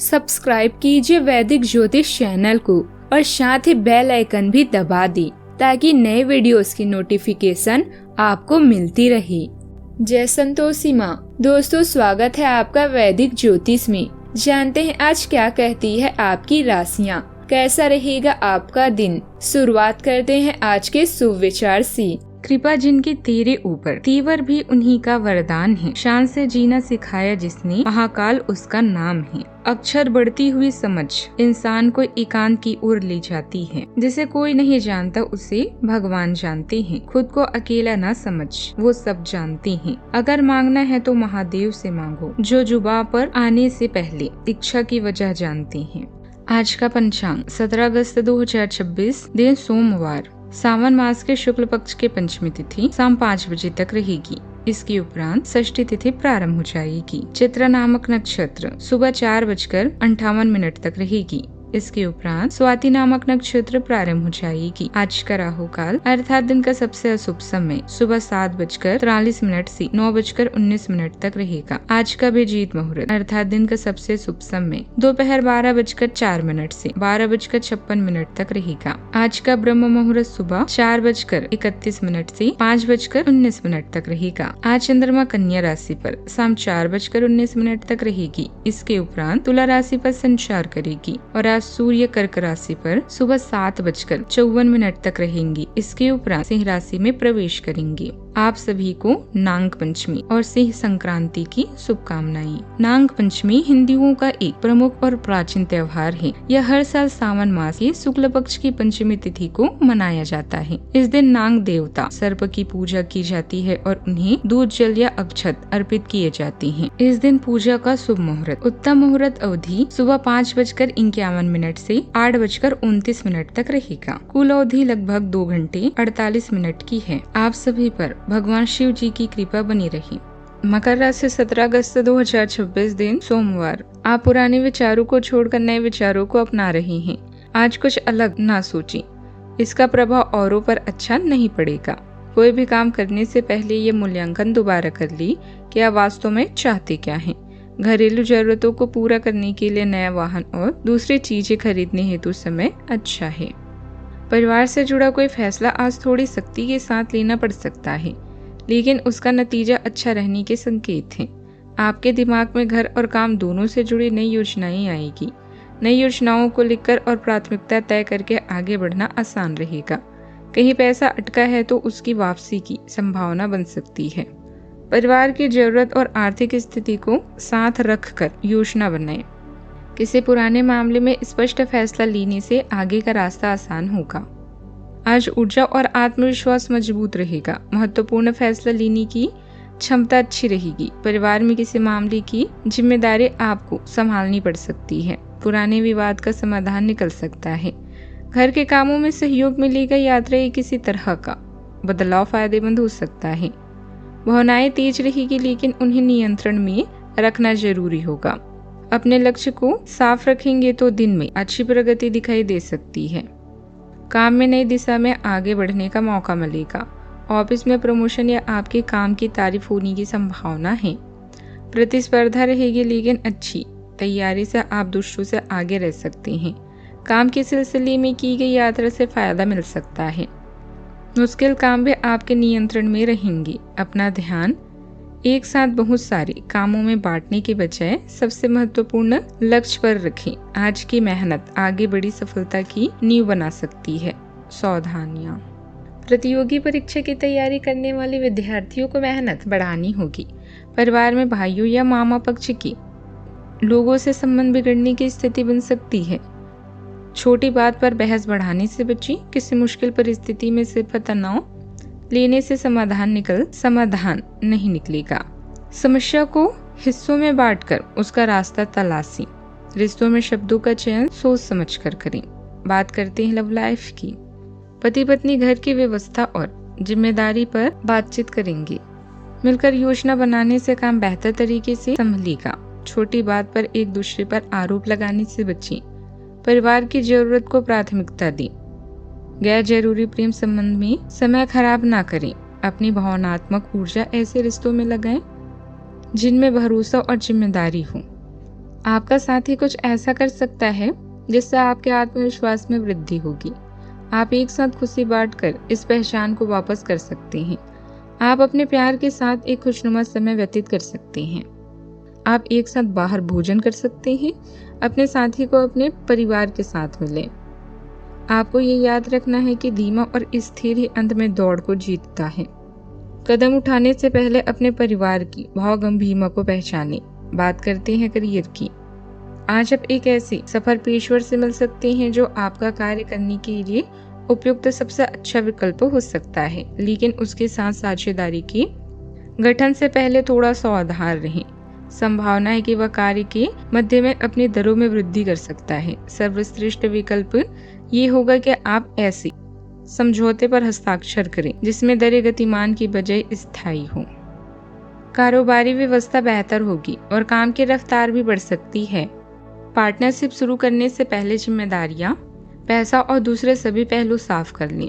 Subscribe कीजिए वैदिक ज्योतिष चैनल को और साथ ही बेल आइकन भी दबा दी ताकि नए वीडियोस की नोटिफिकेशन आपको मिलती रहे। जय संतोषी माँ। दोस्तों, स्वागत है आपका वैदिक ज्योतिष में। जानते हैं आज क्या कहती है आपकी राशियाँ, कैसा रहेगा आपका दिन। शुरुआत करते हैं आज के शुभ विचार से। कृपा जिनकी तेरे ऊपर, तीवर भी उन्हीं का वरदान है। शान से जीना सिखाया जिसने, महाकाल उसका नाम है। अक्षर बढ़ती हुई समझ इंसान को एकांत की ओर ले जाती है। जिसे कोई नहीं जानता उसे भगवान जानते हैं। खुद को अकेला ना समझ, वो सब जानते हैं। अगर मांगना है तो महादेव से मांगो, जो जुबान पर आने से पहले इच्छा की वजह जानते हैं। आज का पंचांग 17 अगस्त 2026, दिन सोमवार। सावन मास के शुक्ल पक्ष के पंचमी तिथि शाम 5 बजे तक रहेगी। इसके उपरांत षष्ठी तिथि प्रारंभ हो जाएगी। चित्रा नामक नक्षत्र सुबह 4:58 तक रहेगी। इसके उपरांत स्वाति नामक नक्षत्र प्रारंभ हो जाएगी। आज का राहु काल अर्थात दिन का सबसे अशुभ समय सुबह 7:43 से 9:19 तक रहेगा। आज का अभिजीत मुहूर्त अर्थात दिन का सबसे शुभ समय दोपहर 12:04 से 12:56 तक रहेगा। आज का ब्रह्म मुहूर्त सुबह 4:31 से 5:19 तक रहेगा। आज चंद्रमा कन्या राशि पर शाम 4:19 तक रहेगी। इसके उपरांत तुला राशि पर संचार करेगी और सूर्य कर्क राशि पर सुबह 7:54 तक रहेंगी। इसके उपरांत सिंह राशि में प्रवेश करेंगी। आप सभी को नाग पंचमी और सिंह संक्रांति की शुभकामनाएं। नाग पंचमी हिंदुओं का एक प्रमुख और प्राचीन त्योहार है। यह हर साल सावन मास के शुक्ल पक्ष की पंचमी तिथि को मनाया जाता है। इस दिन नाग देवता सर्प की पूजा की जाती है और उन्हें दूध, जल या अक्षत अर्पित किए जाते हैं। इस दिन पूजा का शुभ मुहूर्त उत्तम मुहूर्त अवधि सुबह 5:51 से 8:29 तक रहेगा। कुल अवधि लगभग 2 घंटे 48 मिनट की है। आप सभी पर भगवान शिव जी की कृपा बनी रही। मकर राशि 17 अगस्त 2026, दिन सोमवार। आप पुराने विचारों को छोड़कर नए विचारों को अपना रहे हैं। आज कुछ अलग ना सोचें, इसका प्रभाव औरों पर अच्छा नहीं पड़ेगा। कोई भी काम करने से पहले ये मूल्यांकन दोबारा कर ली कि आप वास्तव में चाहते क्या हैं। घरेलू जरूरतों को पूरा करने के लिए नया वाहन और दूसरी चीजें खरीदने हेतु समय अच्छा है। परिवार से जुड़ा कोई फैसला आज थोड़ी सख्ती के साथ लेना पड़ सकता है, लेकिन उसका नतीजा अच्छा रहने के संकेत हैं। आपके दिमाग में घर और काम दोनों से जुड़ी नई योजनाएं आएगी। नई योजनाओं को लिखकर और प्राथमिकता तय करके आगे बढ़ना आसान रहेगा। कहीं पैसा अटका है तो उसकी वापसी की संभावना बन सकती है। परिवार की जरूरत और आर्थिक स्थिति को साथ रखकर योजना बनाएं। किसी पुराने मामले में स्पष्ट फैसला लेने से आगे का रास्ता आसान होगा। आज ऊर्जा और आत्मविश्वास मजबूत रहेगा। महत्वपूर्ण फैसला लेने की क्षमता अच्छी रहेगी। परिवार में किसी मामले की जिम्मेदारी आपको संभालनी पड़ सकती है। पुराने विवाद का समाधान निकल सकता है। घर के कामों में सहयोग मिलेगा। यात्रा या किसी तरह का बदलाव फायदेमंद हो सकता है। भावनाएं तेज रहेगी, लेकिन उन्हें नियंत्रण में रखना जरूरी होगा। अपने लक्ष्य को साफ रखेंगे तो दिन में अच्छी प्रगति दिखाई दे सकती है। काम में नई दिशा में आगे बढ़ने का मौका मिलेगा। ऑफिस में प्रमोशन या आपके काम की तारीफ होने की संभावना है। प्रतिस्पर्धा रहेगी, लेकिन अच्छी तैयारी से आप दूसरों से आगे रह सकते हैं। काम के सिलसिले में की गई यात्रा से फायदा मिल सकता है। मुश्किल काम भी आपके नियंत्रण में रहेंगे। अपना ध्यान एक साथ बहुत सारे कामों में बांटने के बजाय सबसे महत्वपूर्ण लक्ष्य पर रखें। आज की मेहनत आगे बड़ी सफलता की नींव बना सकती है। सावधानियां। प्रतियोगी परीक्षा की तैयारी करने वाले विद्यार्थियों को मेहनत बढ़ानी होगी। परिवार में भाइयों या मामा पक्ष के लोगों से संबंध बिगड़ने की स्थिति बन सकती है। छोटी बात पर बहस बढ़ाने से बचें। किसी मुश्किल परिस्थिति में सिर पर तनाव लेने से समाधान नहीं निकलेगा। समस्या को हिस्सों में बांटकर उसका रास्ता तलाशें। रिश्तों में शब्दों का चयन सोच समझ कर करें। बात करते हैं लव लाइफ की। पति पत्नी घर की व्यवस्था और जिम्मेदारी पर बातचीत करेंगे। मिलकर योजना बनाने से काम बेहतर तरीके से संभलेगा। छोटी बात पर एक दूसरे पर आरोप लगाने से बचें। परिवार की जरूरत को प्राथमिकता दें। गैर जरूरी प्रेम संबंध में समय खराब ना करें। अपनी भावनात्मक ऊर्जा ऐसे रिश्तों में लगाएं जिनमें भरोसा और जिम्मेदारी हो। आपका साथी कुछ ऐसा कर सकता है जिससे आपके आत्मविश्वास में वृद्धि होगी। आप एक साथ खुशी बांटकर इस पहचान को वापस कर सकते हैं। आप अपने प्यार के साथ एक खुशनुमा समय व्यतीत कर सकते हैं। आप एक साथ बाहर भोजन कर सकते हैं। अपने साथी को अपने परिवार के साथ मिलें। आपको ये याद रखना है कि धीमा और स्थिर ही अंत में दौड़ को जीतता है। कदम उठाने से पहले अपने परिवार की भावगंभीरता को पहचानें। बात करते हैं करियर की। आज आप एक ऐसे सफल पेशेवर से मिल सकते हैं जो आपका कार्य करने के लिए उपयुक्त सबसे अच्छा विकल्प हो सकता है, लेकिन उसके साथ साझेदारी की गठन से पहले थोड़ा सावधान रहें। संभावना है कि वह कार्य के मध्य में अपनी दरों में वृद्धि कर सकता है। सर्वश्रेष्ठ विकल्प ये होगा कि आप ऐसे समझौते पर हस्ताक्षर करें जिसमें दरें गतिमान की बजाय स्थायी हो। कारोबारी व्यवस्था बेहतर होगी और काम की रफ्तार भी बढ़ सकती है। पार्टनरशिप शुरू करने से पहले जिम्मेदारियां, पैसा और दूसरे सभी पहलू साफ कर लें।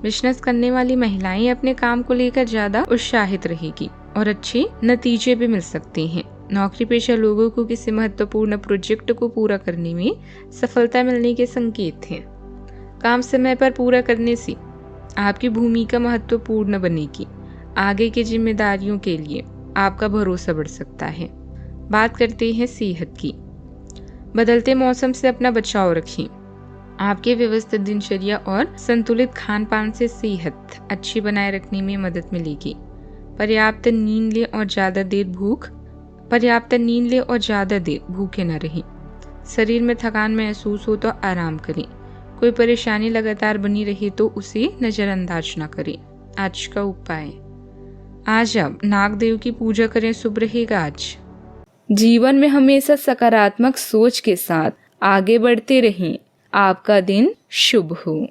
बिजनेस करने वाली महिलाएं अपने काम को लेकर ज्यादा उत्साहित रहेगी और अच्छे नतीजे भी मिल सकते हैं। नौकरी पेशा लोगों को किसी महत्वपूर्ण प्रोजेक्ट को पूरा करने में सफलता मिलने के संकेत हैं। काम समय पर पूरा करने से आपकी भूमिका महत्वपूर्ण बनेगी। आगे की जिम्मेदारियों के लिए आपका भरोसा बढ़ सकता है। बात करते हैं सेहत की। बदलते मौसम से अपना बचाव रखें। आपके व्यवस्थित दिनचर्या और संतुलित खान पान से सेहत अच्छी बनाए रखने में मदद मिलेगी। पर्याप्त नींद लें और ज्यादा देर भूखे न रहें। शरीर में थकान महसूस हो तो आराम करें। कोई परेशानी लगातार बनी रहे तो उसे नजरअंदाज न करें। आज का उपाय, आज आप नागदेव की पूजा करें, शुभ रहेगा आज। जीवन में हमेशा सकारात्मक सोच के साथ आगे बढ़ते रहें। आपका दिन शुभ हो।